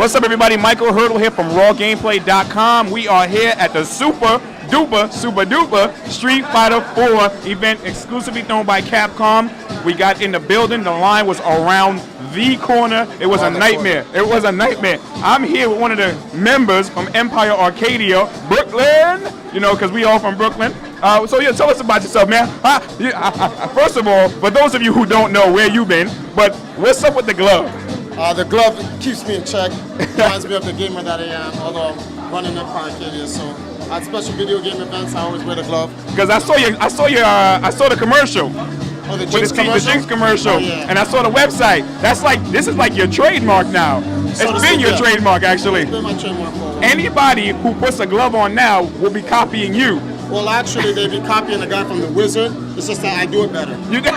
What's up, everybody? Michael Hurdle here from RawGameplay.com. We are here at the super duper Street Fighter 4 event exclusively thrown by Capcom. We got in the building. The line was around the corner. It was a nightmare. It was a nightmare. I'm here with one of the members from Empire Arcadia, Brooklyn. You know, because we all from Brooklyn. So yeah, tell us about yourself, man. First of all, for those of you who don't know where you've been, but what's up with the glove? The glove keeps me in check. Reminds me of the gamer that I am, although I'm running Empire Arcadia. So at special video game events, I always wear the glove. Because I saw the commercial. Oh, the Jinx commercial? The Jinx commercial. Oh, yeah. And I saw the website. This is like your trademark now. It's been your trademark, actually. It's been my trademark for a while. Anybody who puts a glove on now will be copying you. Well, actually, they'd be copying the guy from The Wizard. It's just that I do it better. You do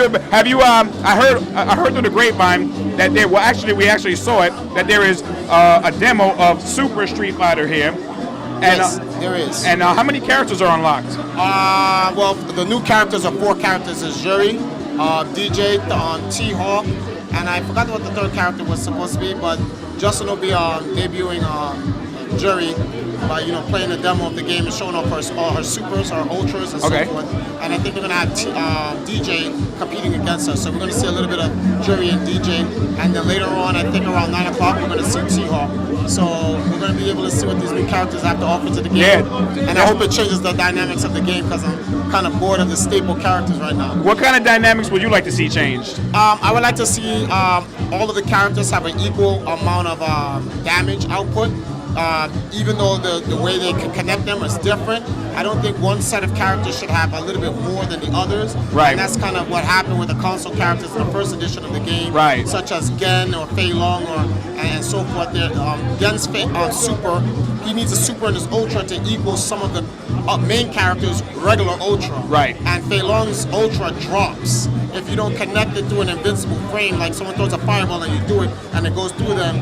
it better. Have you? I heard through the grapevine that we actually saw it, that there is a demo of Super Street Fighter here. And, yes, there is. And how many characters are unlocked? Well, the new characters are 4 characters. Is Jury, DJ, T-Hawk, and I forgot what the third character was supposed to be, but Justin will be debuting Jury by playing a demo of the game and showing off all her supers, her ultras, and so forth. And I think we're going to have DJ competing against her. So we're going to see a little bit of Jury and DJ. And then later on, I think around 9 o'clock, we're going to see T-Hawk. So we're going to be able to see what these new characters have to offer to the game. Yeah. And I hope it changes the dynamics of the game because I'm kind of bored of the staple characters right now. What kind of dynamics would you like to see changed? I would like to see all of the characters have an equal amount of damage output. Even though the way they can connect them is different, I don't think one set of characters should have a little bit more than the others. Right. And that's kind of what happened with the console characters in the first edition of the game. Right. Such as Gen or Fei Long and so forth. Gen's super, he needs a super and his ultra to equal some of the main characters' regular ultra. Right. And Fei Long's ultra drops if you don't connect it to an invincible frame, like someone throws a fireball and you do it and it goes through them,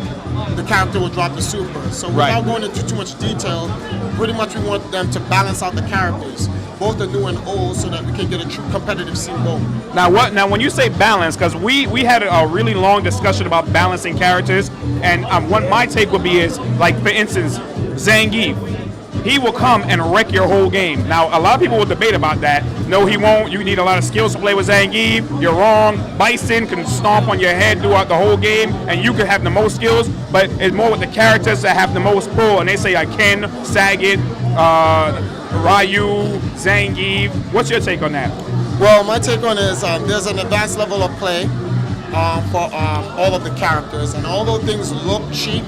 the character will drop the super. So without going into too much detail, pretty much we want them to balance out the characters, both the new and old, so that we can get a true competitive scene going. Now when you say balance, because we had a really long discussion about balancing characters, and what my take would be is, like, for instance, Zangief. He will come and wreck your whole game. Now, a lot of people will debate about that. No, he won't. You need a lot of skills to play with Zangief. You're wrong. Bison can stomp on your head throughout the whole game, and you can have the most skills, but it's more with the characters that have the most pull, and they say Ken, Sagat, Ryu, Zangief. What's your take on that? Well, my take on it is there's an advanced level of play for all of the characters, and although things look cheap,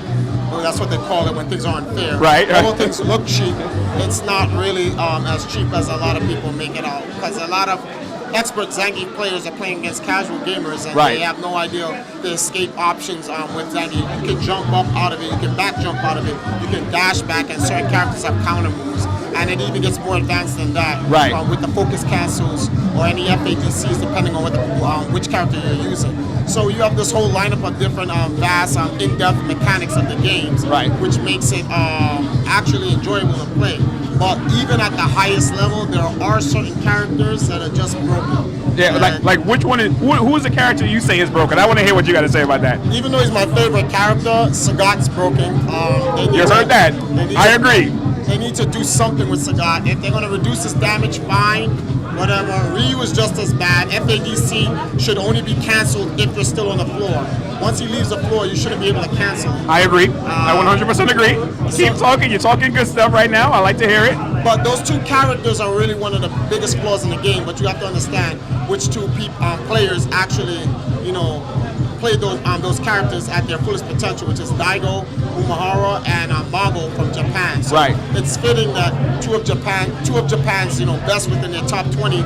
well, that's what they call it when things are unfair. Right. Although things look cheap, it's not really as cheap as a lot of people make it out. Because a lot of expert Zangief players are playing against casual gamers, and they have no idea the escape options with Zangief. You can jump up out of it, you can back jump out of it, you can dash back, and certain characters have counter moves. And it even gets more advanced than that with the focus cancels or any FADCs, depending on which character you're using. So you have this whole lineup of different vast, in-depth mechanics of the games, which makes it actually enjoyable to play. But even at the highest level, there are certain characters that are just broken. Yeah, like which one is who is the character you say is broken? I want to hear what you got to say about that. Even though he's my favorite character, Sagat's broken. You heard that? I agree. They need to do something with Sagat. If they're going to reduce his damage, fine. Whatever. Ryu is just as bad. FADC should only be canceled if you're still on the floor. Once he leaves the floor, you shouldn't be able to cancel him. I agree. I 100% agree. Keep talking. You're talking good stuff right now. I like to hear it. But those two characters are really one of the biggest flaws in the game. But you have to understand which two players actually, play those characters at their fullest potential, which is Daigo, Umehara, and Mago from Japan. So it's fitting that two of Japan's best within their top 20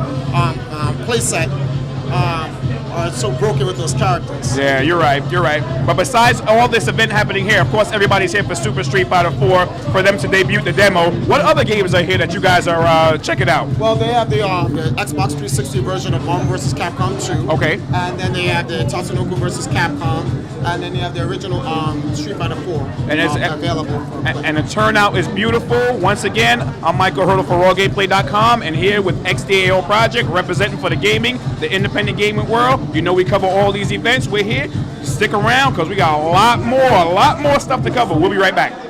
playset are so broken with those characters. Yeah, you're right. But besides all this event happening here, of course, everybody's here for Super Street Fighter 4 for them to debut the demo. What other games are here that you guys are checking out? Well, they have the Xbox 360 version of Marvel vs. Capcom 2. Okay. And then they have the Tatsunoko vs. Capcom. And then they have the original Street Fighter 4 and it's available. And the turnout is beautiful. Once again, I'm Michael Hurdle for RawGameplay.com, and here with XDAO Project, representing for the gaming, the independent gaming world. You know we cover all these events. We're here. Stick around because we got a lot more stuff to cover. We'll be right back.